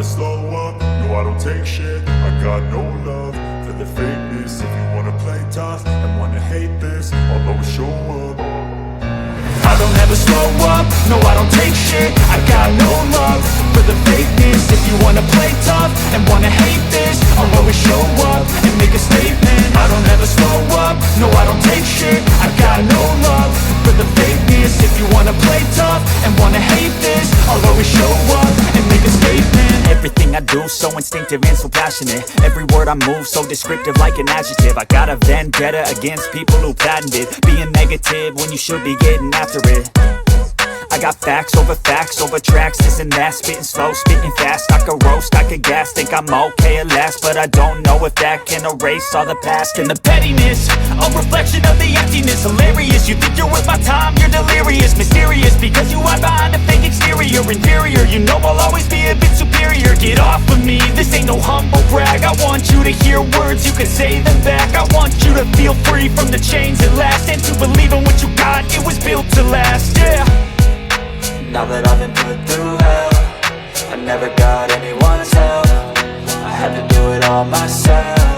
never slow up, no I don't take shit. I got no love for the fakeness. If you wanna play tough and wanna hate this, I'll always show up. I don't ever slow up, no I don't take shit. I got no love for the fakeness. If you wanna play tough and wanna hate this, I'll always show up and make a statement. I don't ever slow up, no I don't take shit. I got no love for the fakeness. If you wanna play tough and wanna hate this, I'll always show up and make a statement. Everything I do so instinctive and so passionate. Every word I move so descriptive like an adjective. I got a vendetta against people who patented being negative when you should be getting after it. I got facts over tracks, this and that. Spitting slow, spitting fast. I could roast, I could gas. Think I'm okay at last, but I don't know if that can erase all the past. And the pettiness, a reflection of the emptiness. Hilarious, you think you're worth my time, you're delirious. Mysterious, because you hide behind a fake exterior. Inferior, you know I'll always be a bit superior. Get off of me, this ain't no humble brag. I want you to hear words, you can say them back. I want you to feel free from the chains at last, and to believe in what you got, it was built to last, yeah. Now that I've been put through hell, I never got anyone's help. I had to do it all myself.